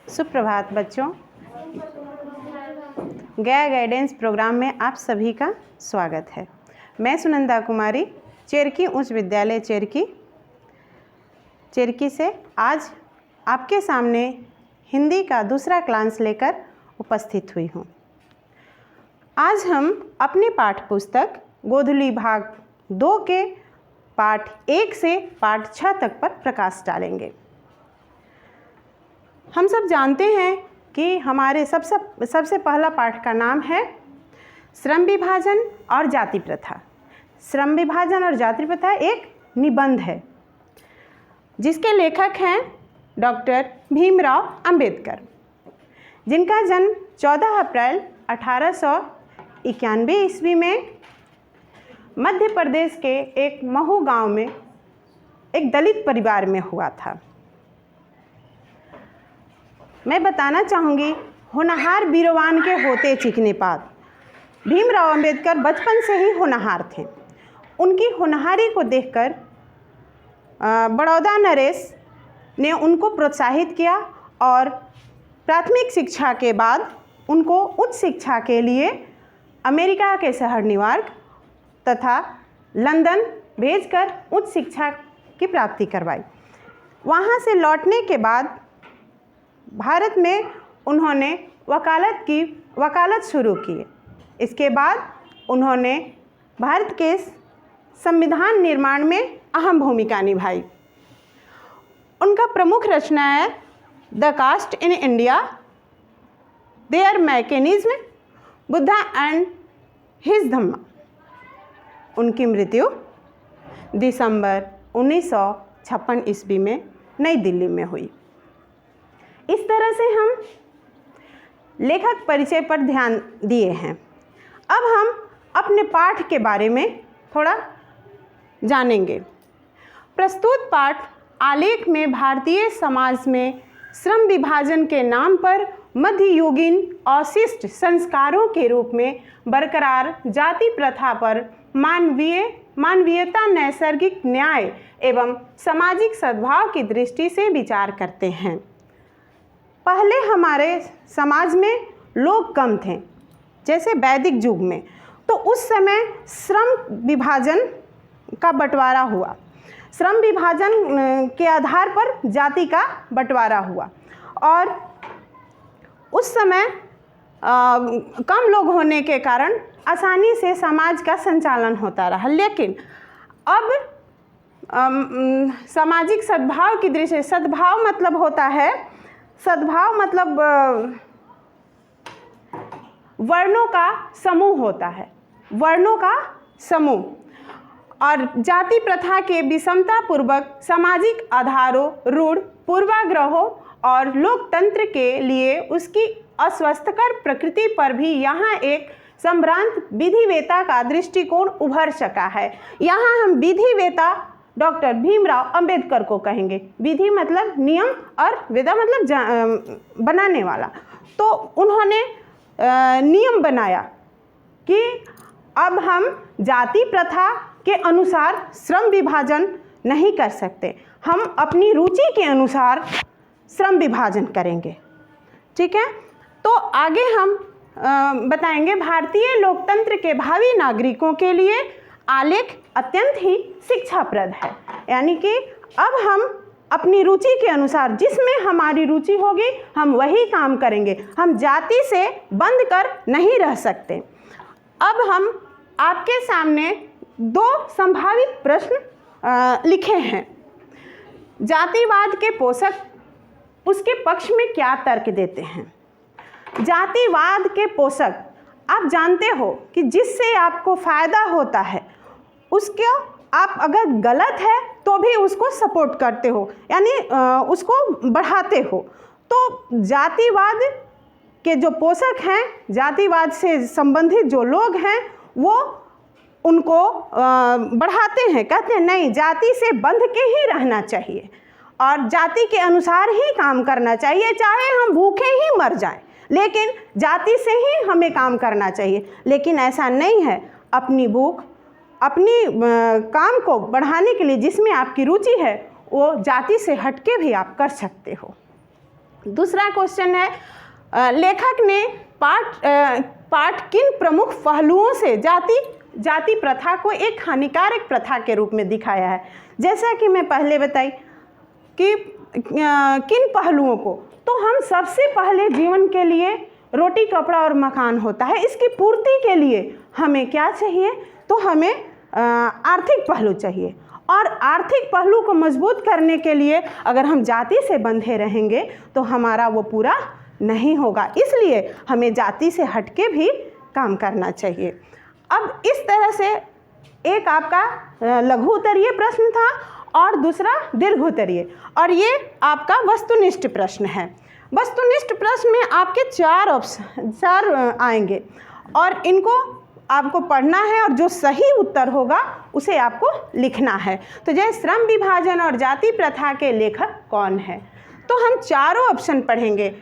सुप्रभात बच्चों। गया गाइडेंस प्रोग्राम में आप सभी का स्वागत है। मैं सुनंदा कुमारी चेरकी उच्च विद्यालय चेरकी से आज आपके सामने हिंदी का दूसरा क्लास लेकर उपस्थित हुई हूँ। आज हम अपनी पाठ्य पुस्तक गोधुली भाग 2 के पाठ 1 से पाठ 6 तक पर प्रकाश डालेंगे। हम सब जानते हैं कि हमारे सबसे पहला पाठ का नाम है श्रम विभाजन और जाति प्रथा। श्रम विभाजन और जाति प्रथा एक निबंध है जिसके लेखक हैं डॉक्टर भीमराव अंबेडकर, जिनका जन्म 14 अप्रैल 1891 ईस्वी में मध्य प्रदेश के एक महू गांव में एक दलित परिवार में हुआ था। मैं बताना चाहूँगी, होनहार बीरवान के होते चिकने पात। भीमराव अंबेडकर बचपन से ही होनहार थे। उनकी होनहारी को देखकर बड़ौदा नरेश ने उनको प्रोत्साहित किया और प्राथमिक शिक्षा के बाद उनको उच्च शिक्षा के लिए अमेरिका के शहर न्यूयॉर्क तथा लंदन भेजकर उच्च शिक्षा की प्राप्ति करवाई। वहाँ से लौटने के बाद भारत में उन्होंने वकालत शुरू की। इसके बाद उन्होंने भारत के संविधान निर्माण में अहम भूमिका निभाई। उनका प्रमुख रचना है the caste in India, their mechanism, Buddha and his Dhamma. उनकी मृत्यु दिसंबर 1956 ईस्वी में नई दिल्ली में हुई। इस तरह से हम लेखक परिचय पर ध्यान दिए हैं। अब हम अपने पाठ के बारे में थोड़ा जानेंगे। प्रस्तुत पाठ आलेख में भारतीय समाज में श्रम विभाजन के नाम पर मध्ययुगीन अवशिष्ट संस्कारों के रूप में बरकरार जाति प्रथा पर मानवीयता, नैसर्गिक न्याय एवं सामाजिक सद्भाव की दृष्टि से विचार करते हैं। पहले हमारे समाज में लोग कम थे, जैसे वैदिक युग में, तो उस समय श्रम विभाजन का बंटवारा हुआ। श्रम विभाजन के आधार पर जाति का बंटवारा हुआ और उस समय कम लोग होने के कारण आसानी से समाज का संचालन होता रहा। लेकिन अब सामाजिक सद्भाव की दृष्टि, सद्भाव मतलब होता है, सद्भाव मतलब वर्णों का समूह होता है, वर्णों का समूह। और जाति प्रथा के विषमतापूर्वक सामाजिक आधारों, रूढ़, पूर्वाग्रहों और लोकतंत्र के लिए उसकी अस्वस्थकर प्रकृति पर भी यहाँ एक संभ्रांत विधिवेता का दृष्टिकोण उभर सका है। यहाँ हम विधिवेता डॉक्टर भीमराव अंबेडकर को कहेंगे। विधि मतलब नियम और वेदा मतलब बनाने वाला। तो उन्होंने नियम बनाया कि अब हम जाति प्रथा के अनुसार श्रम विभाजन नहीं कर सकते, हम अपनी रुचि के अनुसार श्रम विभाजन करेंगे। ठीक है, तो आगे हम बताएंगे भारतीय लोकतंत्र के भावी नागरिकों के लिए आलेख अत्यंत ही शिक्षाप्रद है। यानी कि अब हम अपनी रुचि के अनुसार, जिसमें हमारी रुचि होगी हम वही काम करेंगे, हम जाति से बंध कर नहीं रह सकते। अब हम आपके सामने 2 संभावित प्रश्न लिखे हैं। जातिवाद के पोषक उसके पक्ष में क्या तर्क देते हैं। जातिवाद के पोषक, आप जानते हो कि जिससे आपको फ़ायदा होता है उसको आप अगर गलत है तो भी उसको सपोर्ट करते हो, यानी उसको बढ़ाते हो। तो जातिवाद के जो पोषक हैं, जातिवाद से संबंधित जो लोग हैं, वो उनको बढ़ाते हैं, कहते हैं नहीं, जाति से बंध के ही रहना चाहिए और जाति के अनुसार ही काम करना चाहिए, चाहे हम भूखे ही मर जाएं, लेकिन जाति से ही हमें काम करना चाहिए। लेकिन ऐसा नहीं है। अपनी भूख, अपनी काम को बढ़ाने के लिए जिसमें आपकी रुचि है वो जाति से हटके भी आप कर सकते हो। दूसरा क्वेश्चन है, लेखक ने पाठ किन प्रमुख पहलुओं से जाति प्रथा को एक हानिकारक प्रथा के रूप में दिखाया है। जैसा कि मैं पहले बताई कि किन पहलुओं को, तो हम सबसे पहले जीवन के लिए रोटी कपड़ा और मकान होता है, इसकी पूर्ति के लिए हमें क्या चाहिए, तो हमें आर्थिक पहलू चाहिए। और आर्थिक पहलू को मजबूत करने के लिए अगर हम जाति से बंधे रहेंगे तो हमारा वो पूरा नहीं होगा, इसलिए हमें जाति से हटके भी काम करना चाहिए। अब इस तरह से एक आपका लघु उत्तरीय प्रश्न था और दूसरा दीर्घ उत्तरीय, और ये आपका वस्तुनिष्ठ प्रश्न है। वस्तुनिष्ठ प्रश्न में आपके चार आएंगे और इनको आपको पढ़ना है और जो सही उत्तर होगा उसे आपको लिखना है। तो जैसे श्रम विभाजन और जाति प्रथा के लेखक कौन है, तो हम चारों ऑप्शन पढ़ेंगे।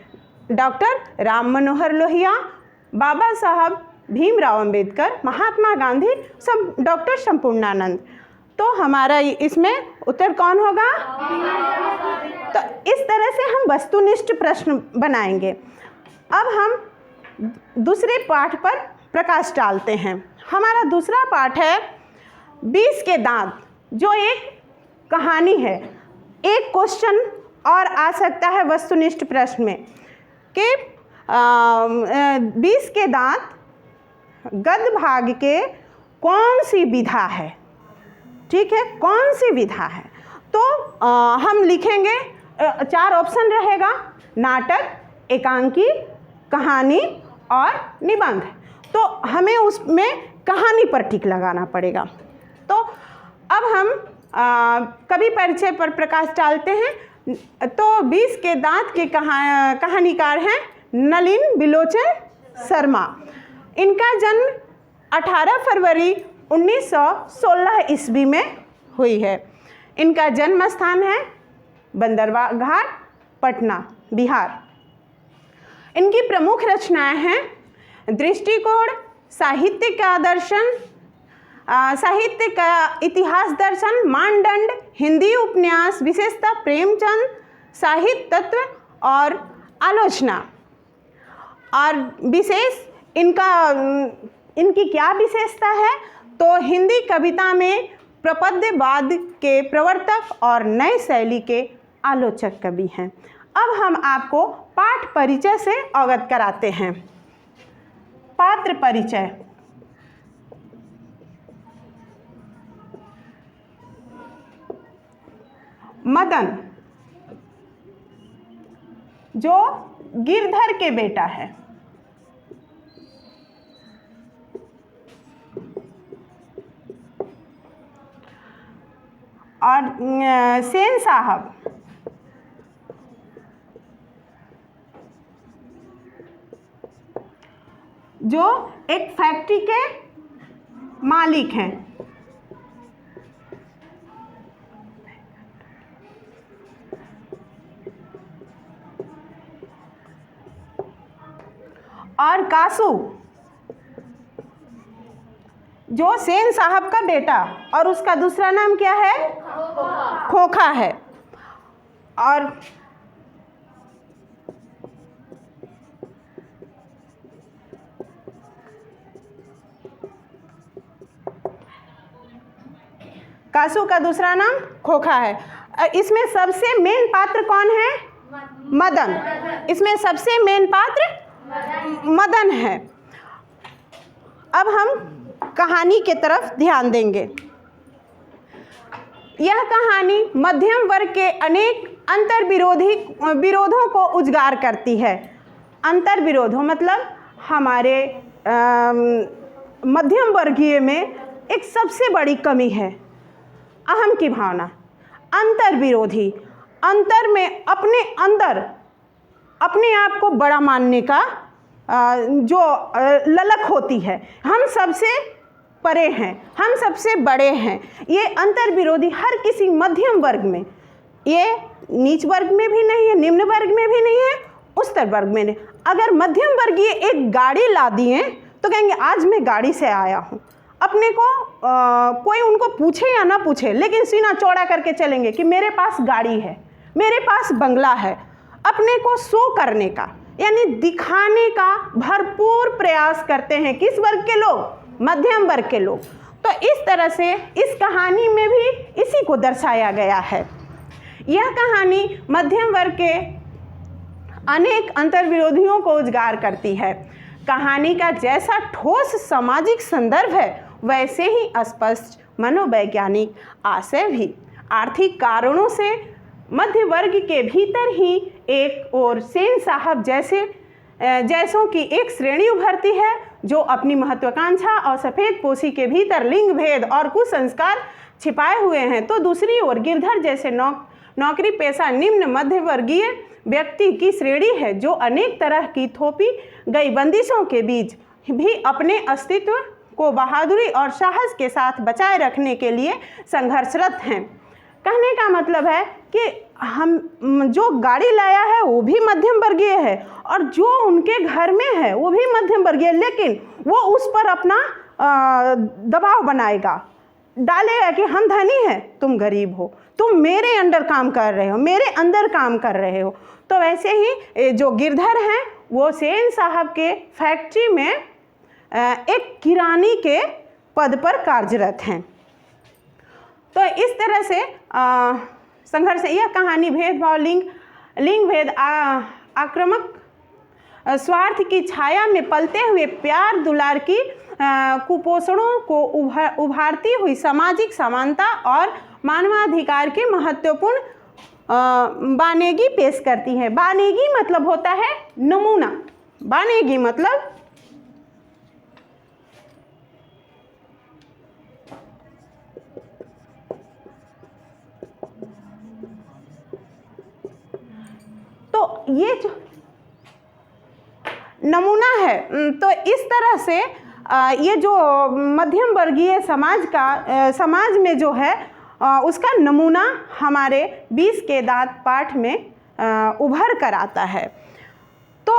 डॉक्टर राम मनोहर लोहिया, बाबा साहब भीमराव अंबेडकर, महात्मा गांधी, डॉक्टर संपूर्णानंद। तो हमारा इसमें उत्तर कौन होगा? तो इस तरह से हम वस्तुनिष्ठ प्रश्न बनाएंगे। अब हम दूसरे पाठ पर प्रकाश डालते हैं। हमारा दूसरा पाठ है 20 के दांत, जो एक कहानी है। एक क्वेश्चन और आ सकता है वस्तुनिष्ठ प्रश्न में कि 20 के दांत गद्य भाग के कौन सी विधा है, ठीक है, कौन सी विधा है। तो हम लिखेंगे, 4 ऑप्शन रहेगा, नाटक, एकांकी, कहानी और निबंध। तो हमें उसमें कहानी पर टिक लगाना पड़ेगा। तो अब हम कवि परिचय पर प्रकाश डालते हैं। तो 20 के दांत के कहानीकार हैं नलिन बिलोचन शर्मा। इनका जन्म 18 फरवरी 1916 ईस्वी में हुई है। इनका जन्म स्थान है बंदरगाह घाट, पटना, बिहार। इनकी प्रमुख रचनाएं हैं दृष्टिकोण, साहित्य का दर्शन, साहित्य का इतिहास दर्शन, मानदंड, हिंदी उपन्यास, विशेषता प्रेमचंद, साहित्य तत्व और आलोचना। और विशेष इनकी क्या विशेषता है, तो हिंदी कविता में प्रपद्यवाद के प्रवर्तक और नए शैली के आलोचक कवि हैं। अब हम आपको पाठ परिचय से अवगत कराते हैं। पात्र परिचय। मदन जो गिरधर के बेटा है, और सेन साहब जो एक फैक्ट्री के मालिक हैं। और कासू जो सेन साहब का बेटा, और उसका दूसरा नाम क्या है? खोखा है। और कासू का दूसरा नाम खोखा है। इसमें सबसे मेन पात्र कौन है? मदन। इसमें सबसे मेन पात्र मदन है। अब हम कहानी के तरफ ध्यान देंगे। यह कहानी मध्यम वर्ग के अनेक विरोधों को उजागर करती है। अंतर विरोधों मतलब हमारे मध्यम वर्गीय में एक सबसे बड़ी कमी है अहम की भावना। अंतर विरोधी, अंतर में अपने अंदर अपने आप को बड़ा मानने का जो ललक होती है। हम सबसे परे हैं, हम सबसे बड़े हैं। ये अंतर विरोधी हर किसी मध्यम वर्ग में, ये नीच वर्ग में भी नहीं है, निम्न वर्ग में भी नहीं है, उच्चतर वर्ग में नहीं। अगर मध्यम वर्गीय एक गाड़ी ला दिए तो कहेंगे आज मैं गाड़ी से आया हूँ। अपने को कोई उनको पूछे या ना पूछे, लेकिन सीना चौड़ा करके चलेंगे कि मेरे पास गाड़ी है, मेरे पास बंगला है। अपने को शो करने का यानी दिखाने का भरपूर प्रयास करते हैं। किस वर्ग के लोग? मध्यम वर्ग के लोग। तो इस तरह से इस कहानी में भी इसी को दर्शाया गया है। यह कहानी मध्यम वर्ग के अनेक अंतर्विरोधियों को उजागर करती है। कहानी का जैसा ठोस सामाजिक संदर्भ है वैसे ही स्पष्ट मनोवैज्ञानिक आशय भी। आर्थिक कारणों से मध्य वर्ग के भीतर ही एक और सेन साहब जैसों की एक श्रेणी उभरती है जो अपनी महत्वाकांक्षा और सफ़ेद पोशी के भीतर लिंग भेद और कुसंस्कार छिपाए हुए हैं, तो दूसरी ओर गिरधर जैसे नौकरी पेशा निम्न मध्य वर्गीय व्यक्ति की श्रेणी है जो अनेक तरह की थोपी गई बंदिशों के बीच भी अपने अस्तित्व को बहादुरी और साहस के साथ बचाए रखने के लिए संघर्षरत हैं। कहने का मतलब है कि हम जो गाड़ी लाया है वो भी मध्यम वर्गीय है और जो उनके घर में है वो भी मध्यम वर्गीय, लेकिन वो उस पर अपना दबाव बनाएगा, डालेगा कि हम धनी हैं, तुम गरीब हो, तुम मेरे अंडर काम कर रहे हो, मेरे अंदर काम कर रहे हो। तो वैसे ही जो गिरधर हैं वो सेन साहब के फैक्ट्री में एक किरानी के पद पर कार्यरत हैं। तो इस तरह से संघर्ष, यह कहानी भेदभाव, लिंग भेद, आक्रामक स्वार्थ की छाया में पलते हुए प्यार दुलार की कुपोषणों को उभारती हुई सामाजिक समानता और मानवाधिकार के महत्वपूर्ण बानेगी पेश करती है। बानेगी मतलब होता है नमूना। बानेगी मतलब तो ये जो नमूना है, तो इस तरह से ये जो मध्यम वर्गीय समाज में जो है उसका नमूना हमारे 20 के दांत पाठ में उभर कर आता है। तो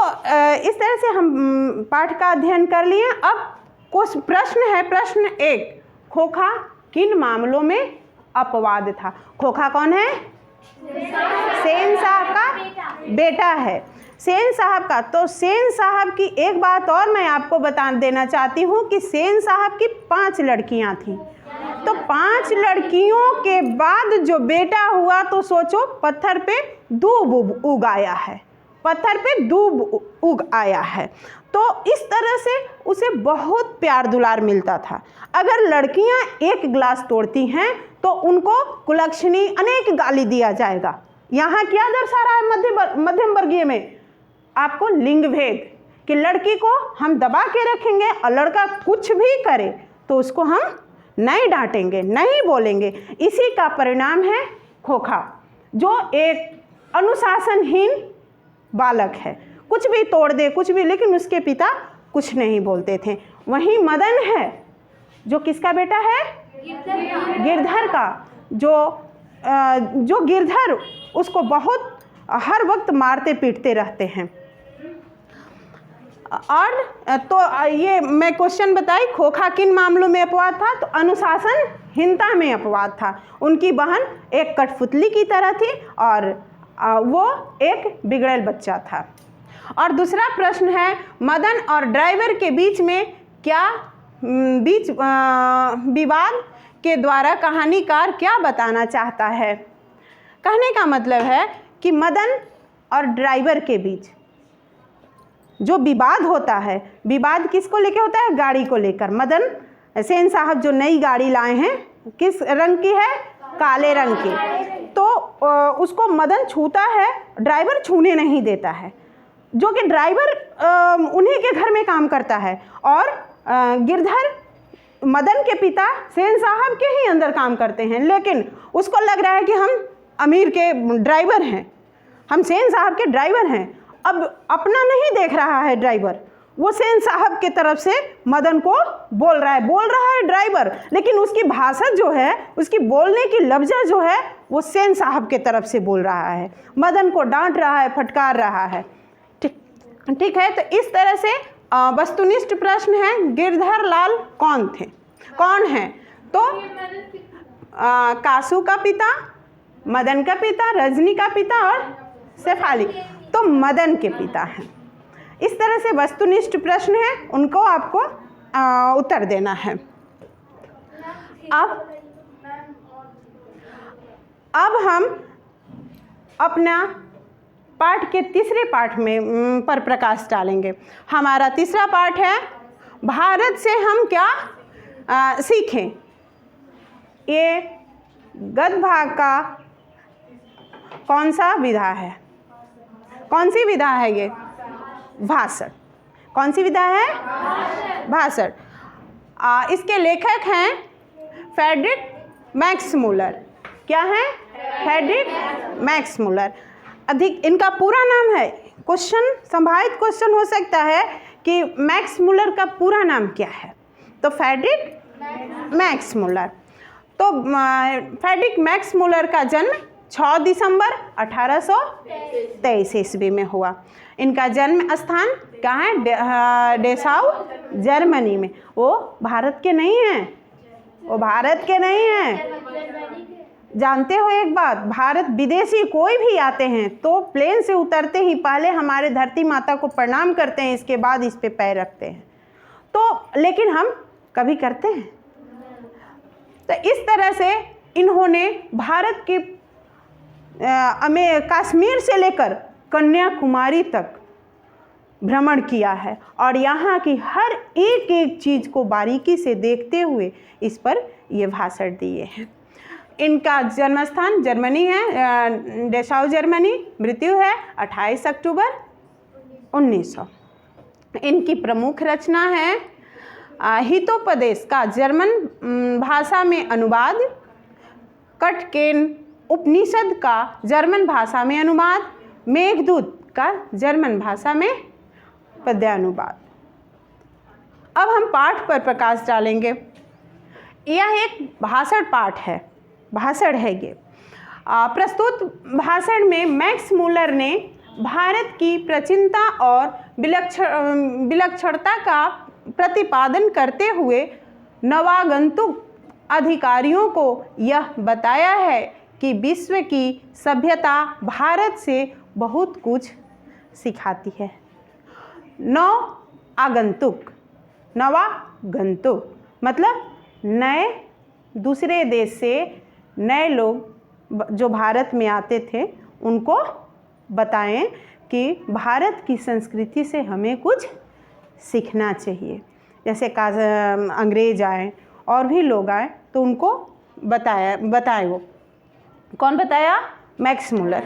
इस तरह से हम पाठ का अध्ययन कर लिए। अब कुछ प्रश्न है। प्रश्न 1, खोखा किन मामलों में अपवाद था? खोखा कौन है? सेन साहब का बेटा है, सेन साहब का। तो सेन साहब की एक बात और मैं आपको बता देना चाहती हूँ कि सेन साहब की 5 लड़कियाँ थीं। तो 5 लड़कियों के बाद जो बेटा हुआ, तो सोचो पत्थर पे दूब उग आया है, पत्थर पे दूब उग आया है। तो इस तरह से उसे बहुत प्यार दुलार मिलता था। अगर लड़कियां एक गिलास तोड़ती हैं तो उनको कुलक्षणी अनेक गाली दिया जाएगा। यहाँ क्या दर्शा रहा है मध्यम वर्गीय में? आपको लिंग भेद, कि लड़की को हम दबा के रखेंगे और लड़का कुछ भी करे तो उसको हम नहीं डांटेंगे, नहीं बोलेंगे। इसी का परिणाम है खोखा, जो एक अनुशासनहीन बालक है, कुछ भी तोड़ दे, कुछ भी, लेकिन उसके पिता कुछ नहीं बोलते थे। वहीं मदन है जो किसका बेटा है? गिरधर का। जो गिरधर उसको बहुत हर वक्त मारते पीटते रहते हैं। और तो ये मैं क्वेश्चन बताई, खोखा किन मामलों में अपवाद था? तो अनुशासनहीनता में अपवाद था। उनकी बहन एक कठपुतली की तरह थी और वो एक बिगड़ैल बच्चा था। और दूसरा प्रश्न है, मदन और ड्राइवर के बीच में क्या विवाद के द्वारा कहानीकार क्या बताना चाहता है? कहने का मतलब है कि मदन और ड्राइवर के बीच जो विवाद होता है, विवाद किसको लेके होता है? गाड़ी को लेकर। मदन सेन साहब जो नई गाड़ी लाए हैं, किस रंग की है? काले रंग की। तो उसको मदन छूता है, ड्राइवर छूने नहीं देता है, जो कि ड्राइवर उन्हीं के घर में काम करता है। और गिरधर मदन के पिता सेन साहब के ही अंदर काम करते हैं, लेकिन उसको लग रहा है कि हम अमीर के ड्राइवर हैं, हम सेन साहब के ड्राइवर हैं। अब अपना नहीं देख रहा है ड्राइवर, वो सेन साहब के तरफ से मदन को बोल रहा है ड्राइवर, लेकिन उसकी भाषा जो है, उसकी बोलने की लफ्ज़ जो है, वो सेन साहब के तरफ से बोल रहा है, मदन को डांट रहा है, फटकार रहा है। ठीक है। तो इस तरह से वस्तुनिष्ठ प्रश्न है, गिरधर लाल कौन है? तो कासू का पिता, मदन का पिता, रजनी का पिता और शेफाली, तो मदन के पिता हैं। इस तरह से वस्तुनिष्ठ प्रश्न है, उनको आपको उत्तर देना है। अब हम अपना पाठ के तीसरे पाठ में पर प्रकाश डालेंगे। हमारा तीसरा पाठ है भारत से हम क्या सीखें। ये गद्य भाग का कौन सा विधा है? कौन सी विधा है ये? भाषण। कौन सी विधा है? भाषण। इसके लेखक हैं फ्रेडरिक मैक्स मुलर। क्या है? Friedrich Max Muller. अधिक इनका पूरा नाम है, क्वेश्चन संभावित क्वेश्चन हो सकता है कि मैक्स मुलर का पूरा नाम क्या है, तो फ्रेडरिक मैक्स मुलर। तो फ्रेडरिक मैक्स मुलर का जन्म 6 दिसंबर 1823 ईस्वी में हुआ। इनका जन्म स्थान कहाँ है? डेसाउ, जर्मनी में। वो भारत के नहीं हैं, वो भारत के नहीं हैं। जानते हो एक बात, भारत विदेशी कोई भी आते हैं तो प्लेन से उतरते ही पहले हमारे धरती माता को प्रणाम करते हैं, इसके बाद इस पे पैर रखते हैं। तो लेकिन हम कभी करते हैं? तो इस तरह से इन्होंने भारत के कश्मीर से लेकर कन्याकुमारी तक भ्रमण किया है और यहाँ की हर एक एक चीज़ को बारीकी से देखते हुए इस पर ये भाषण दिए हैं। इनका जन्म स्थान जर्मनी है, डेसाउ जर्मनी। मृत्यु है 28 अक्टूबर 1900। इनकी प्रमुख रचना है हितोपदेश का जर्मन भाषा में अनुवाद, कटकेन उपनिषद का जर्मन भाषा में अनुवाद, मेघदूत का जर्मन भाषा में पद्यानुवाद। अब हम पाठ पर प्रकाश डालेंगे। यह एक भाषण पाठ है, भाषण है ये। प्रस्तुत भाषण में मैक्स मुलर ने भारत की प्राचीनता और विलक्षणता का प्रतिपादन करते हुए नवागंतुक अधिकारियों को यह बताया है कि विश्व की सभ्यता भारत से बहुत कुछ सिखाती है। नवागंतुक मतलब नए, दूसरे देश से नए लोग जो भारत में आते थे उनको बताएं कि भारत की संस्कृति से हमें कुछ सीखना चाहिए। जैसे अंग्रेज आए और भी लोग आए तो उनको बताए। वो कौन बताया? Max Muller.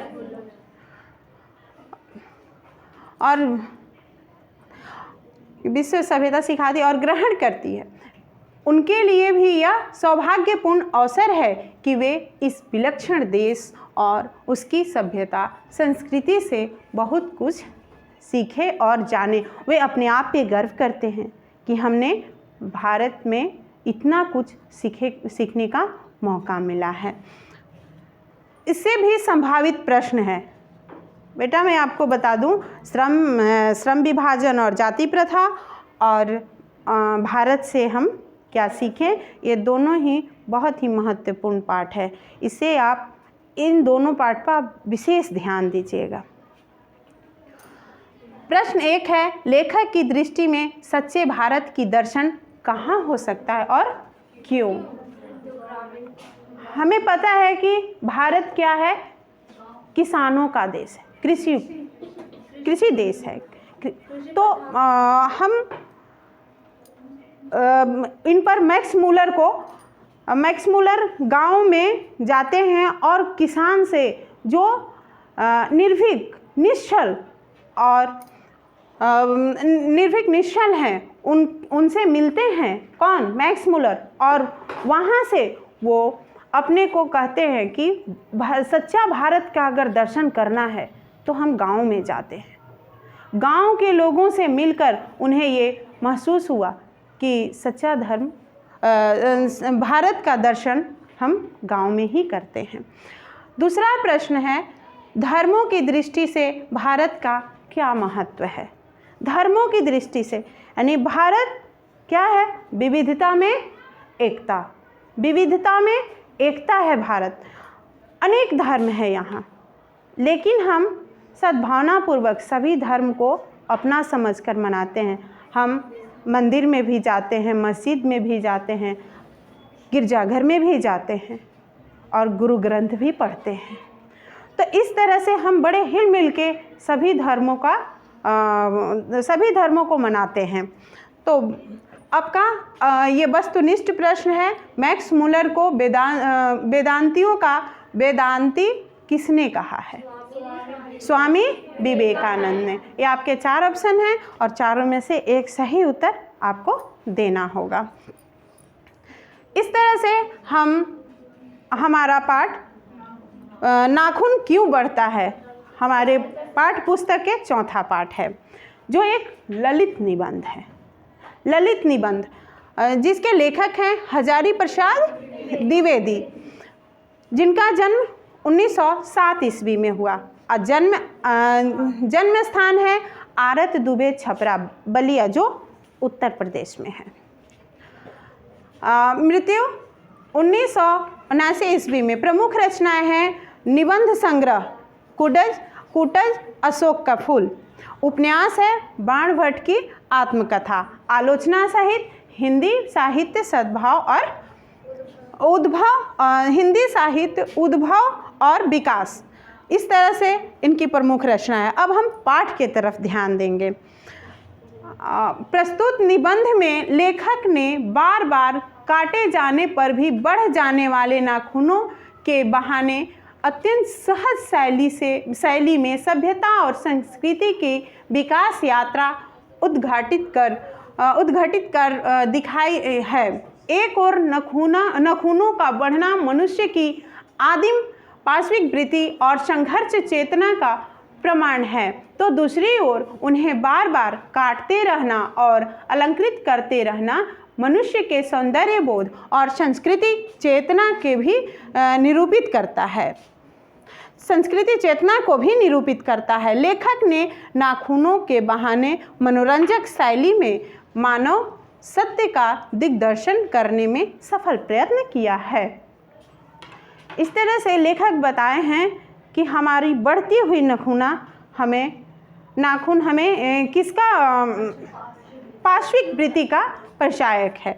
और विश्व सभ्यता सिखाती और ग्रहण करती है। उनके लिए भी यह सौभाग्यपूर्ण अवसर है कि वे इस विलक्षण देश और उसकी सभ्यता संस्कृति से बहुत कुछ सीखे और जाने। वे अपने आप पे गर्व करते हैं कि हमने भारत में इतना कुछ सीखने का मौका मिला है। इससे भी संभावित प्रश्न है। बेटा मैं आपको बता दूं, श्रम विभाजन और जाति प्रथा और भारत से हम क्या सीखें, ये दोनों ही बहुत ही महत्वपूर्ण पाठ है। इससे आप इन दोनों पाठ पर आप विशेष ध्यान दीजिएगा। प्रश्न 1 है, लेखक की दृष्टि में सच्चे भारत की दर्शन कहाँ हो सकता है और क्यों? हमें पता है कि भारत क्या है? किसानों का देश है, कृषि देश है। तो हम इन पर मैक्स मुलर गांव में जाते हैं और किसान से जो निर्भीक निश्चल हैं उनसे मिलते हैं। कौन? Max Muller. और वहाँ से वो अपने को कहते हैं कि सच्चा भारत का अगर दर्शन करना है तो हम गांव में जाते हैं। गांव के लोगों से मिलकर उन्हें ये महसूस हुआ कि सच्चा धर्म भारत का दर्शन हम गांव में ही करते हैं। दूसरा प्रश्न है, धर्मों की दृष्टि से भारत का क्या महत्व है? धर्मों की दृष्टि से यानी भारत क्या है? विविधता में एकता। विविधता में एकता है भारत। अनेक धर्म है यहाँ, लेकिन हम सद्भावनापूर्वक सभी धर्म को अपना समझकर मनाते हैं। हम मंदिर में भी जाते हैं, मस्जिद में भी जाते हैं, गिरजाघर में भी जाते हैं और गुरु ग्रंथ भी पढ़ते हैं। तो इस तरह से हम बड़े हिल मिल के सभी धर्मों को मनाते हैं। तो आपका ये वस्तुनिष्ठ प्रश्न है, मैक्स मुलर को वेदांतियों का वेदांती किसने कहा है? स्वामी विवेकानंद ने। ये आपके 4 ऑप्शन हैं और चारों में से एक सही उत्तर आपको देना होगा। इस तरह से हमारा पाठ नाखून क्यों बढ़ता है हमारे पाठ पुस्तक के चौथा पाठ है, जो एक ललित निबंध है। ललित निबंध जिसके लेखक हैं हजारी प्रसाद द्विवेदी, जिनका जन्म 1907 ईस्वी में हुआ और जन्म स्थान है आरत दुबे छपरा बलिया, जो उत्तर प्रदेश में है। मृत्यु 1979 ईस्वी में। प्रमुख रचनाएं हैं निबंध संग्रह कुटज अशोक का फूल, उपन्यास है बाणभट्ट की आत्मकथा, आलोचना सहित हिंदी साहित्य सद्भाव और उद्भव और विकास। इस तरह से इनकी प्रमुख रचना है। अब हम पाठ के तरफ ध्यान देंगे। प्रस्तुत निबंध में लेखक ने बार बार काटे जाने पर भी बढ़ जाने वाले नाखूनों के बहाने अत्यंत सहज शैली में सभ्यता और संस्कृति की विकास यात्रा उद्घाटित कर दिखाई है। एक और नाखूनों का बढ़ना मनुष्य की आदिम पार्श्विक वृत्ति और संघर्ष चेतना का प्रमाण है, तो दूसरी ओर उन्हें बार बार काटते रहना और अलंकृत करते रहना मनुष्य के सौंदर्य बोध और संस्कृति चेतना के भी निरूपित करता है। संस्कृति चेतना को भी निरूपित करता है। लेखक ने नाखूनों के बहाने मनोरंजक शैली में मानव सत्य का दिग्दर्शन करने में सफल प्रयत्न किया है। इस तरह से लेखक बताए हैं कि हमारी बढ़ती हुई नाखून हमें किसका पार्श्विक वृत्ति का प्रचायक है।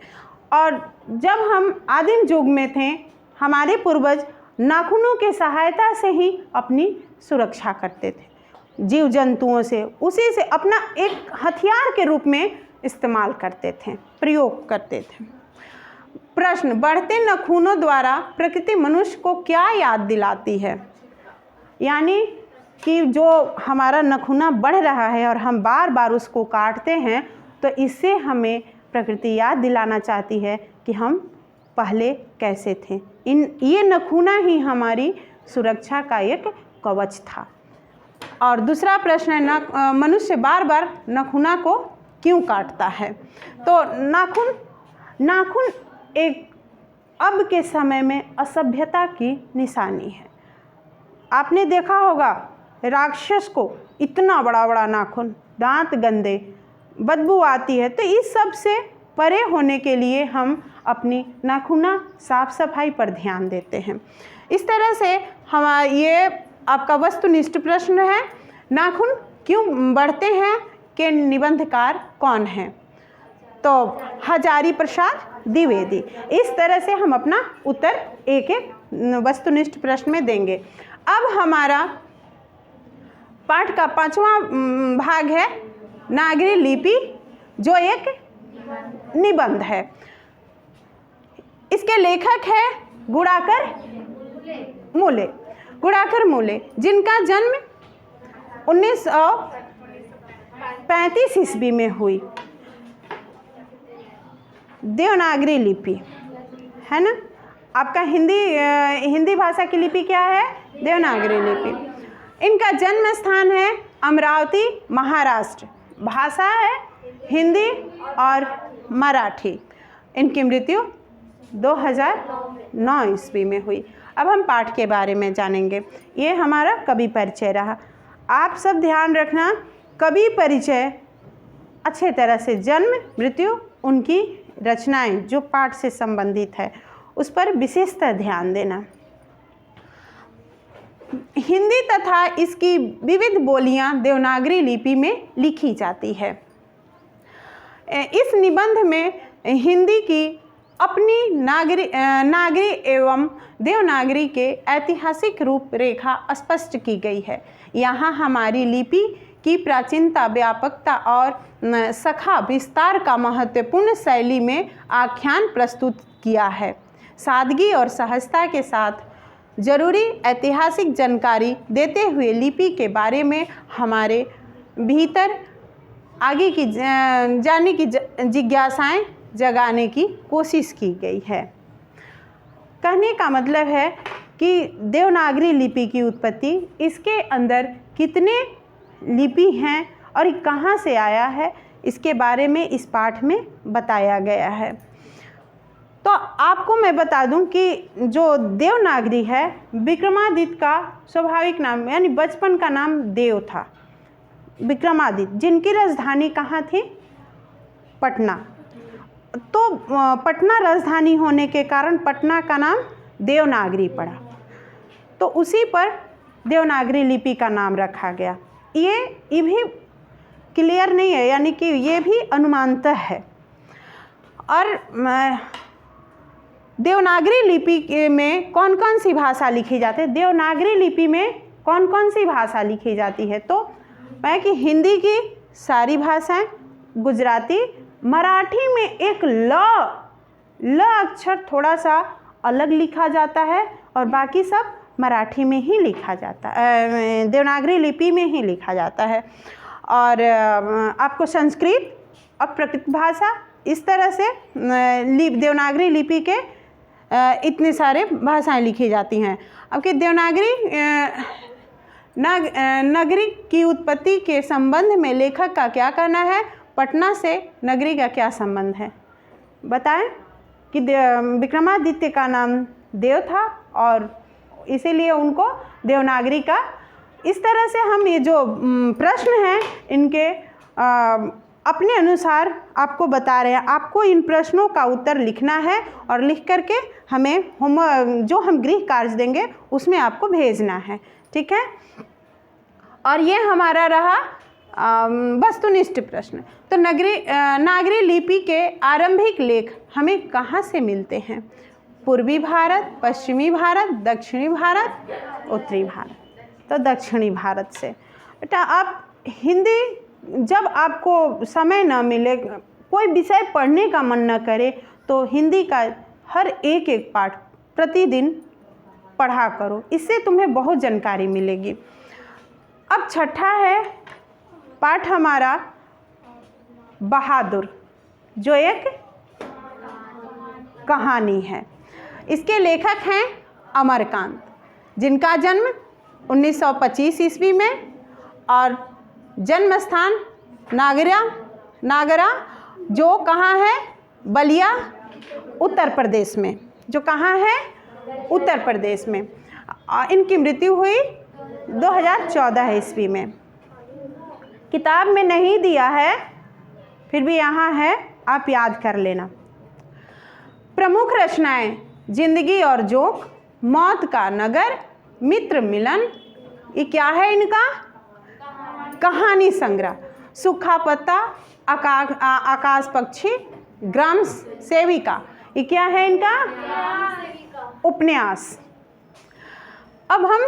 और जब हम आदिम युग में थे, हमारे पूर्वज नाखूनों के सहायता से ही अपनी सुरक्षा करते थे, जीव जंतुओं से, उसी से अपना एक हथियार के रूप में इस्तेमाल करते थे, प्रयोग करते थे। प्रश्न, बढ़ते नाखूनों द्वारा प्रकृति मनुष्य को क्या याद दिलाती है? यानी कि जो हमारा नाखूना बढ़ रहा है और हम बार बार उसको काटते हैं, तो इससे हमें प्रकृति याद दिलाना चाहती है कि हम पहले कैसे थे। ये नाखूना ही हमारी सुरक्षा का एक कवच था। और दूसरा प्रश्न है, मनुष्य बार बार नाखूना को क्यों काटता है? तो नाखून एक अब के समय में असभ्यता की निशानी है। आपने देखा होगा राक्षस को इतना बड़ा बड़ा नाखून, दांत गंदे, बदबू आती है। तो इस सब से परे होने के लिए हम अपनी नाखूना साफ सफाई पर ध्यान देते हैं। इस तरह से ये आपका वस्तुनिष्ठ प्रश्न है, नाखून क्यों बढ़ते हैं के निबंधकार कौन हैं? तो हजारी प्रसाद द्विवेदी। इस तरह से हम अपना उत्तर एक वस्तुनिष्ठ प्रश्न में देंगे। अब हमारा पाठ का 5वां भाग है नागरी लिपि, जो एक निबंध है। इसके लेखक है गुणाकर मूले, जिनका जन्म 1935 ईस्वी में हुई। देवनागरी लिपि है ना, आपका हिंदी भाषा की लिपि क्या है? देवनागरी लिपि। इनका जन्म स्थान है अमरावती, महाराष्ट्र। भाषा है हिंदी और मराठी। इनकी मृत्यु 2009 ईस्वी में हुई। अब हम पाठ के बारे में जानेंगे। ये हमारा कवि परिचय रहा। आप सब ध्यान रखना, कवि परिचय अच्छे तरह से जन्म, मृत्यु, उनकी रचनाएं जो पाठ से संबंधित है उस पर विशेषतः ध्यान देना। हिंदी तथा इसकी विविध बोलियां देवनागरी लिपि में लिखी जाती है। इस निबंध में हिंदी की अपनी नागरी एवं देवनागरी के ऐतिहासिक रूपरेखा स्पष्ट की गई है। यहाँ हमारी लिपि की प्राचीनता, व्यापकता और शाखा विस्तार का महत्वपूर्ण शैली में आख्यान प्रस्तुत किया है। सादगी और सहजता के साथ जरूरी ऐतिहासिक जानकारी देते हुए लिपि के बारे में हमारे भीतर आगे की जानने की जिज्ञासाएं जगाने की कोशिश की गई है। कहने का मतलब है कि देवनागरी लिपि की उत्पत्ति, इसके अंदर कितने लिपि हैं और कहाँ से आया है, इसके बारे में इस पाठ में बताया गया है। तो आपको मैं बता दूं कि जो देवनागरी है, विक्रमादित्य का स्वाभाविक नाम यानी बचपन का नाम देव था, विक्रमादित्य, जिनकी राजधानी कहाँ थी? पटना। तो पटना राजधानी होने के कारण पटना का नाम देवनागरी पड़ा, तो उसी पर देवनागरी लिपि का नाम रखा गया। ये भी क्लियर नहीं है, यानी कि ये भी अनुमानतः है। और देवनागरी लिपि में कौन कौन सी भाषा लिखी जाती है? देवनागरी लिपि में कौन कौन सी भाषा लिखी जाती है? तो मैं कि हिंदी की सारी भाषाएं, गुजराती, मराठी में एक ल अक्षर थोड़ा सा अलग लिखा जाता है और बाकी सब मराठी में ही लिखा जाता है, देवनागरी लिपि में ही लिखा जाता है। और आपको संस्कृत और प्राकृत भाषा, इस तरह से देवनागरी लिपि के इतने सारे भाषाएं लिखी जाती हैं। अब कि देवनागरी नगरी की उत्पत्ति के संबंध में लेखक का क्या कहना है? पटना से नगरी का क्या संबंध है? बताएं कि विक्रमादित्य का नाम देव था और इसीलिए उनको देवनागरी का, इस तरह से हम ये जो प्रश्न हैं इनके अपने अनुसार आपको बता रहे हैं। आपको इन प्रश्नों का उत्तर लिखना है और लिख करके हमें जो हम गृह कार्य देंगे उसमें आपको भेजना है, ठीक है। और ये हमारा रहा वस्तुनिष्ठ प्रश्न। तो नागरी लिपि के आरंभिक लेख हमें कहाँ से मिलते हैं? पूर्वी भारत, पश्चिमी भारत, दक्षिणी भारत, उत्तरी भारत। तो दक्षिणी भारत से। बेटा आप हिंदी जब आपको समय न मिले, कोई विषय पढ़ने का मन न करे, तो हिंदी का हर एक पाठ प्रतिदिन पढ़ा करो, इससे तुम्हें बहुत जानकारी मिलेगी। अब छठा है पाठ हमारा बहादुर, जो एक कहानी है। इसके लेखक हैं अमरकांत, जिनका जन्म 1925 ईस्वी में और जन्म स्थान नागरा, जो कहाँ है? बलिया, उत्तर प्रदेश में। जो कहाँ है? उत्तर प्रदेश में। और इनकी मृत्यु हुई 2014 ईस्वी में। किताब में नहीं दिया है, फिर भी यहाँ है, आप याद कर लेना। प्रमुख रचनाएं: जिंदगी और जोक, मौत का नगर, मित्र मिलन। ये क्या है इनका? कहानी संग्रह। सूखा पत्ता, आकाश पक्षी, ग्राम सेविका। ये क्या है इनका? उपन्यास। अब हम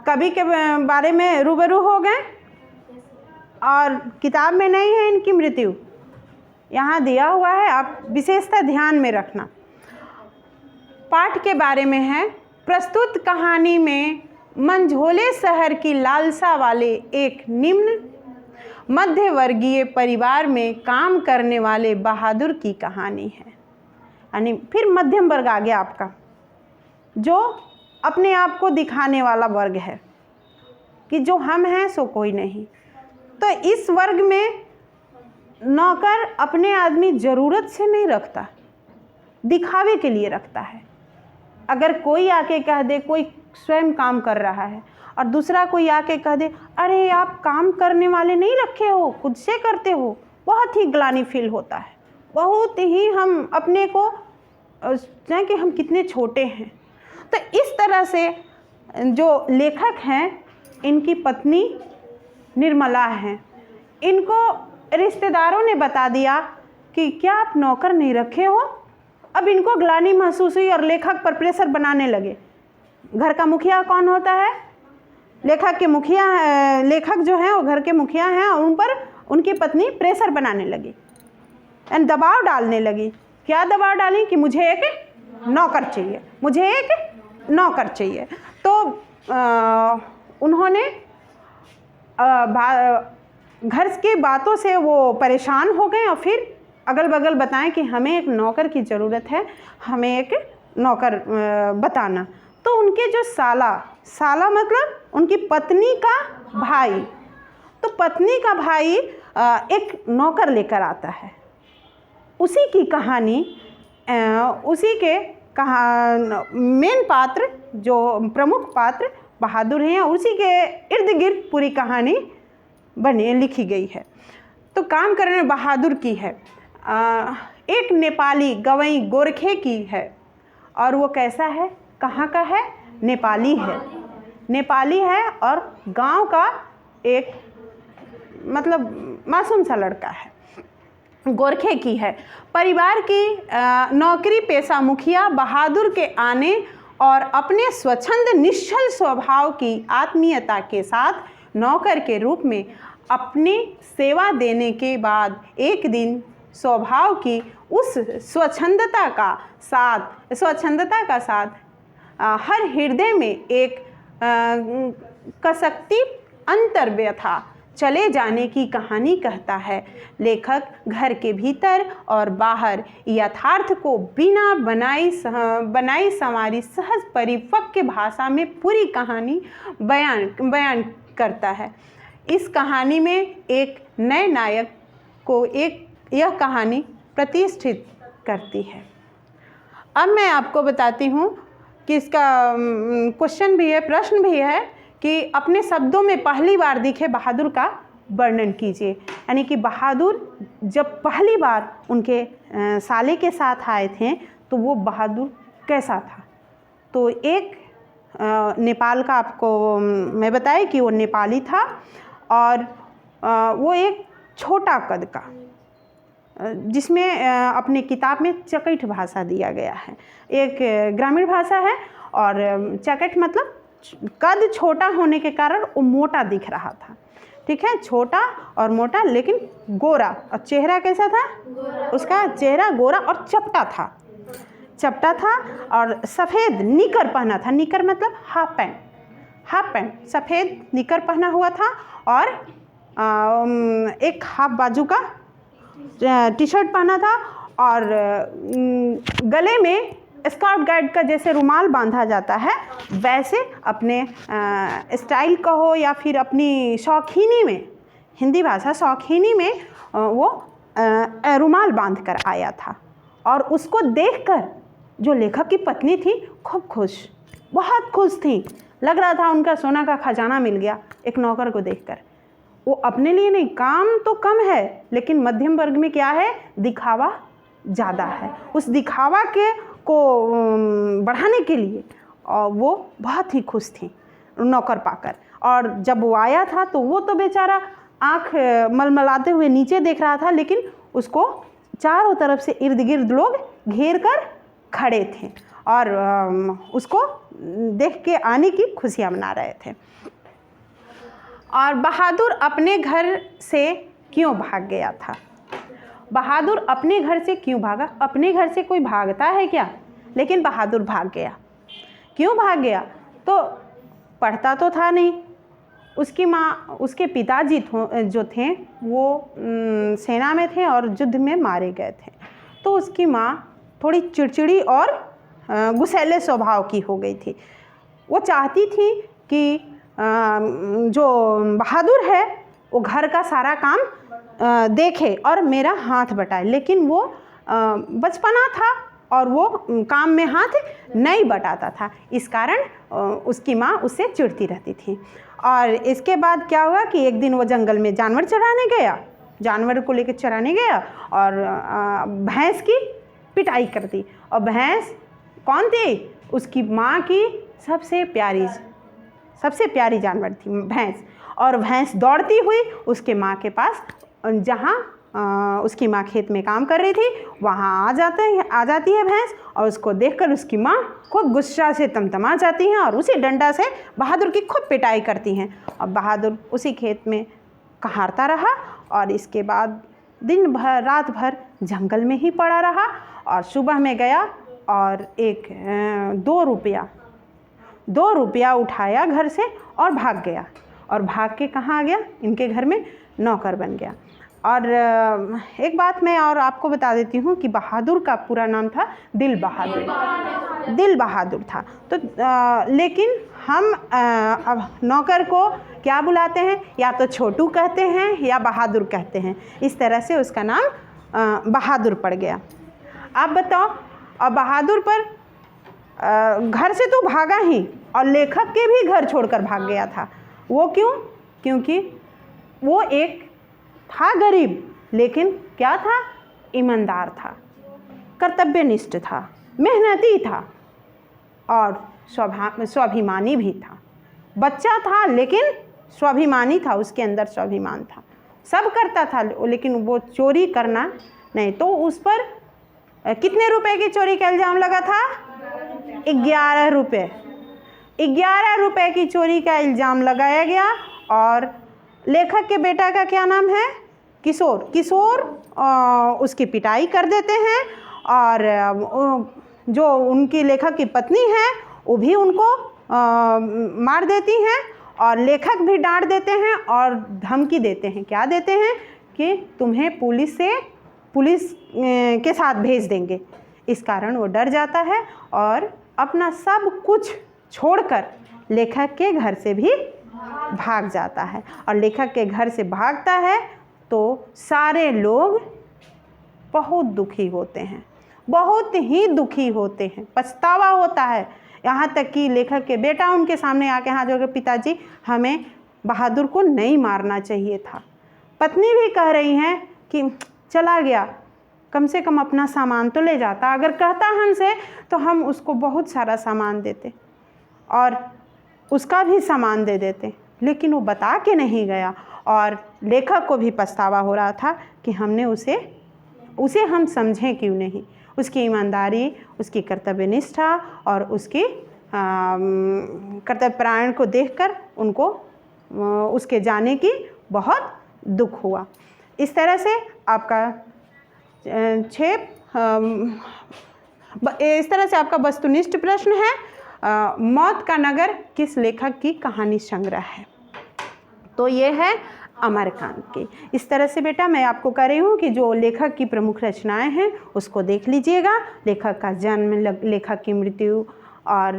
कवि के बारे में रूबरू हो गए और किताब में नहीं है इनकी मृत्यु, यहाँ दिया हुआ है, आप विशेषता ध्यान में रखना। पाठ के बारे में है: प्रस्तुत कहानी में मंझोले शहर की लालसा वाले एक निम्न मध्यवर्गीय परिवार में काम करने वाले बहादुर की कहानी है। यानी फिर मध्यम वर्ग आ गया आपका, जो अपने आप को दिखाने वाला वर्ग है कि जो हम हैं सो कोई नहीं। तो इस वर्ग में नौकर अपने आदमी ज़रूरत से नहीं रखता, दिखावे के लिए रखता है। अगर कोई आके कह दे कोई स्वयं काम कर रहा है और दूसरा कोई आके कह दे अरे आप काम करने वाले नहीं रखे हो, खुद से करते हो, बहुत ही ग्लानि फील होता है, बहुत ही हम अपने को जाने कि हम कितने छोटे हैं। तो इस तरह से जो लेखक हैं इनकी पत्नी निर्मला हैं। इनको रिश्तेदारों ने बता दिया कि क्या आप नौकर नहीं रखे हो। अब इनको ग्लानि महसूस हुई और लेखक पर प्रेशर बनाने लगे। घर का मुखिया कौन होता है? लेखक के मुखिया, लेखक जो हैं वो घर के मुखिया हैं और उन पर उनकी पत्नी प्रेशर बनाने लगी, दबाव डालने लगी। क्या दबाव डाली? कि मुझे एक नौकर चाहिए, मुझे एक नौकर चाहिए। तो उन्होंने घर की बातों से वो परेशान हो गए और फिर अगल बगल बताएं कि हमें एक नौकर की ज़रूरत है, हमें एक नौकर बताना। तो उनके जो साला मतलब उनकी पत्नी का भाई, तो पत्नी का भाई एक नौकर लेकर आता है। उसी की कहानी, उसी के मेन पात्र जो प्रमुख पात्र बहादुर हैं, उसी के इर्द गिर्द पूरी कहानी लिखी गई है। तो काम करने बहादुर की है। एक नेपाली गवई गोरखे की है। और वो कैसा है, कहाँ का है? नेपाली है। नेपाली है और गांव का एक मतलब मासूम सा लड़का है, गोरखे की है। परिवार की नौकरी पेशा मुखिया बहादुर के आने और अपने स्वच्छंद निश्चल स्वभाव की आत्मीयता के साथ नौकर के रूप में अपनी सेवा देने के बाद एक दिन स्वभाव की उस स्वच्छंदता का साथ हर हृदय में एक कसकती अंतर्व्यथा चले जाने की कहानी कहता है। लेखक घर के भीतर और बाहर यथार्थ को बिना बनाई संवारी सहज परिपक्व भाषा में पूरी कहानी बयान करता है। इस कहानी में एक नए नायक को यह कहानी प्रतिष्ठित करती है। अब मैं आपको बताती हूँ कि इसका क्वेश्चन भी है, प्रश्न भी है कि अपने शब्दों में पहली बार दिखे बहादुर का वर्णन कीजिए। यानी कि बहादुर जब पहली बार उनके साले के साथ आए थे तो वो बहादुर कैसा था। तो एक नेपाल का आपको मैं बताया कि वो नेपाली था और वो एक छोटा कद का, जिसमें अपने किताब में चकैठ भाषा दिया गया है। एक ग्रामीण भाषा है और चकैठ मतलब कद छोटा होने के कारण वो मोटा दिख रहा था। ठीक है, छोटा और मोटा, लेकिन गोरा। और चेहरा कैसा था? उसका चेहरा गोरा और चपटा था और सफ़ेद निकर पहना था। निकर मतलब हाफ पैंट, सफ़ेद निकर पहना हुआ था और एक हाफ बाजू का टी शर्ट पहना था और गले में स्काउट गाइड का जैसे रुमाल बांधा जाता है वैसे अपने स्टाइल कहो या फिर अपनी शौकीनी में, हिंदी भाषा शौकीनी में वो रुमाल बांध कर आया था। और उसको देखकर जो लेखक की पत्नी थी खूब खुश, बहुत खुश थी। लग रहा था उनका सोना का खजाना मिल गया एक नौकर को देखकर। वो अपने लिए नहीं, काम तो कम है लेकिन मध्यम वर्ग में क्या है, दिखावा ज़्यादा है। उस दिखावा को बढ़ाने के लिए और वो बहुत ही खुश थी नौकर पाकर। और जब वो आया था तो वो तो बेचारा आँख मलमलाते हुए नीचे देख रहा था, लेकिन उसको चारों तरफ से इर्द गिर्द लोग घेर कर खड़े थे और उसको देख के आने की खुशियाँ मना रहे थे। और बहादुर अपने घर से क्यों भाग गया था? बहादुर अपने घर से क्यों भागा? अपने घर से कोई भागता है क्या? लेकिन बहादुर भाग गया। क्यों भाग गया? तो पढ़ता तो था नहीं। उसकी माँ, उसके पिताजी जो थे वो सेना में थे और युद्ध में मारे गए थे। तो उसकी माँ थोड़ी चिड़चिड़ी और गुस्सैले स्वभाव की हो गई थी। वो चाहती थी कि जो बहादुर है वो घर का सारा काम देखे और मेरा हाथ बटाए, लेकिन वो बचपना था और वो काम में हाथ नहीं बटाता था। इस कारण उसकी माँ उससे चिढ़ती रहती थी। और इसके बाद क्या हुआ कि एक दिन वो जंगल में जानवर को लेकर चराने गया और भैंस की पिटाई कर दी। और भैंस कौन थी? उसकी माँ की सबसे प्यारी सबसे प्यारी जानवर थी भैंस। और भैंस दौड़ती हुई उसके माँ के पास, जहाँ उसकी माँ खेत में काम कर रही थी, वहाँ आ जाती है भैंस, और उसको देखकर उसकी माँ खूब गुस्सा से तमतमा जाती हैं और उसी डंडा से बहादुर की खूब पिटाई करती हैं। और बहादुर उसी खेत में कहारता रहा और इसके बाद दिन भर रात भर जंगल में ही पड़ा रहा। और सुबह में गया और एक 2 रुपया उठाया घर से और भाग गया। और भाग के कहाँ आ गया? इनके घर में नौकर बन गया। और एक बात मैं और आपको बता देती हूँ कि बहादुर का पूरा नाम था दिल बहादुर था। तो लेकिन हम अब नौकर को क्या बुलाते हैं? या तो छोटू कहते हैं या बहादुर कहते हैं। इस तरह से उसका नाम बहादुर पड़ गया। आप बताओ, अब बहादुर पर घर से तो भागा ही, और लेखक के भी घर छोड़कर भाग गया था। वो क्यों? क्योंकि वो एक था गरीब, लेकिन क्या था? ईमानदार था, कर्तव्यनिष्ठ था, मेहनती था और स्वाभिमानी भी था। बच्चा था लेकिन स्वाभिमानी था, उसके अंदर स्वाभिमान था। सब करता था लेकिन वो चोरी करना नहीं। तो उस पर कितने रुपए की चोरी का इल्ज़ाम लगा था? 11 रुपये। 11 रुपये की चोरी का इल्ज़ाम लगाया गया। और लेखक के बेटा का क्या नाम है? किशोर उसकी पिटाई कर देते हैं। और जो उनकी लेखक की पत्नी है वो भी उनको मार देती हैं। और लेखक भी डांट देते हैं और धमकी देते हैं। क्या देते हैं? कि तुम्हें पुलिस के साथ भेज देंगे। इस कारण वो डर जाता है और अपना सब कुछ छोड़कर लेखक के घर से भी भाग जाता है। और लेखक के घर से भागता है तो सारे लोग बहुत दुखी होते हैं, बहुत ही दुखी होते हैं, पछतावा होता है। यहाँ तक कि लेखक के बेटा उनके सामने आके हाथ जोड़कर, पिताजी हमें बहादुर को नहीं मारना चाहिए था। पत्नी भी कह रही हैं कि चला गया, कम से कम अपना सामान तो ले जाता, अगर कहता हमसे तो हम उसको बहुत सारा सामान देते और उसका भी सामान दे देते। लेकिन वो बता के नहीं गया। और लेखक को भी पछतावा हो रहा था कि हमने उसे हम समझें क्यों नहीं। उसकी ईमानदारी, उसकी कर्तव्यनिष्ठा और उसकी कर्तव्यपरायण को देखकर उनको उसके जाने की बहुत दुख हुआ। इस तरह से आपका इस तरह से आपका वस्तुनिष्ठ प्रश्न है, मौत का नगर किस लेखक की कहानी संग्रह है? तो ये है अमरकांत की। इस तरह से बेटा मैं आपको कह रही हूँ कि जो लेखक की प्रमुख रचनाएं हैं उसको देख लीजिएगा। लेखक का जन्म, लेखक की मृत्यु और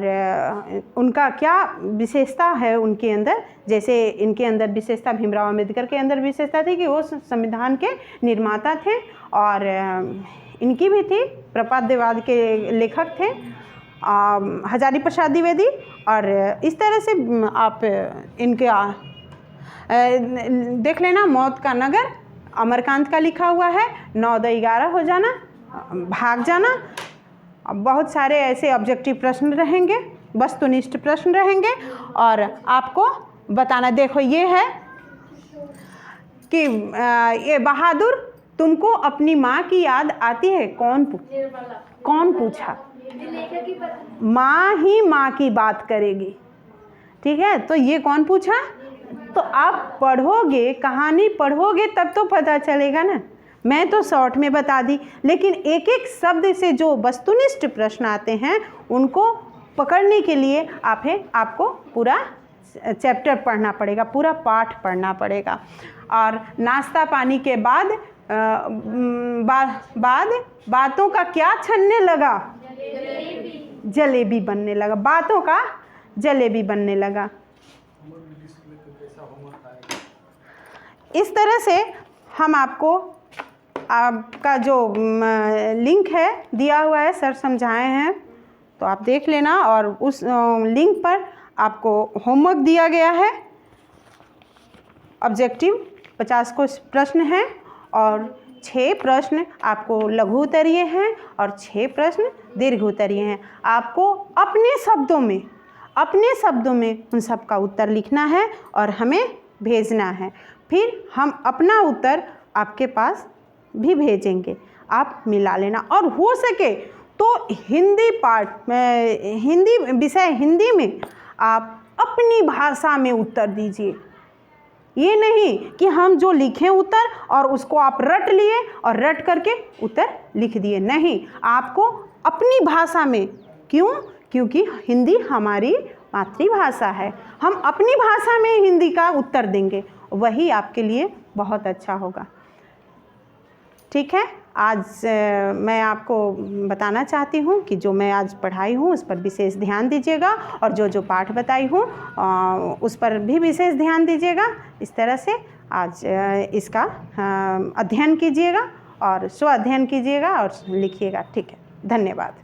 उनका क्या विशेषता है उनके अंदर। जैसे इनके अंदर विशेषता, भीमराव अम्बेडकर के अंदर विशेषता थी कि वो संविधान के निर्माता थे और इनकी भी थी, प्रपद्यवाद के लेखक थे हजारी प्रसाद द्विवेदी। और इस तरह से आप इनके देख लेना, मौत का नगर अमरकांत का लिखा हुआ है, 9-11 हो जाना, भाग जाना। बहुत सारे ऐसे ऑब्जेक्टिव प्रश्न रहेंगे, वस्तुनिष्ठ प्रश्न रहेंगे और आपको बताना। देखो ये है कि ये बहादुर, तुमको अपनी माँ की याद आती है? कौन पूछा? माँ ही माँ की बात करेगी, ठीक है। तो ये कौन पूछा? तो आप पढ़ोगे, कहानी पढ़ोगे तब तो पता चलेगा ना। मैं तो शॉर्ट में बता दी, लेकिन एक एक शब्द से जो वस्तुनिष्ठ प्रश्न आते हैं उनको पकड़ने के लिए आपको पूरा चैप्टर पढ़ना पड़ेगा, पूरा पाठ पढ़ना पड़ेगा। और नाश्ता पानी के बाद बातों का क्या छनने लगा? जलेबी बनने लगा। बातों का जलेबी बनने लगा। इस तरह से हम आपका जो लिंक है दिया हुआ है, सर समझाए हैं, तो आप देख लेना। और उस लिंक पर आपको होमवर्क दिया गया है। ऑब्जेक्टिव 50 को प्रश्न हैं और 6 प्रश्न आपको लघु उत्तरीय हैं और 6 प्रश्न दीर्घ उत्तरीय हैं। आपको अपने शब्दों में अपने शब्दों में उन सब का उत्तर लिखना है और हमें भेजना है। फिर हम अपना उत्तर आपके पास भी भेजेंगे, आप मिला लेना। और हो सके तो हिंदी पाठ में, हिंदी विषय हिंदी में आप अपनी भाषा में उत्तर दीजिए। ये नहीं कि हम जो लिखें उत्तर और उसको आप रट लिए और रट करके उत्तर लिख दिए, नहीं, आपको अपनी भाषा में। क्यों? क्योंकि हिंदी हमारी मातृभाषा है, हम अपनी भाषा में हिंदी का उत्तर देंगे, वही आपके लिए बहुत अच्छा होगा। ठीक है, आज मैं आपको बताना चाहती हूँ कि जो मैं आज पढ़ाई हूँ उस पर विशेष ध्यान दीजिएगा, और जो जो पाठ बताई हूँ उस पर भी विशेष ध्यान दीजिएगा। इस तरह से आज इसका अध्ययन कीजिएगा और स्व अध्ययन कीजिएगा और लिखिएगा। ठीक है, धन्यवाद।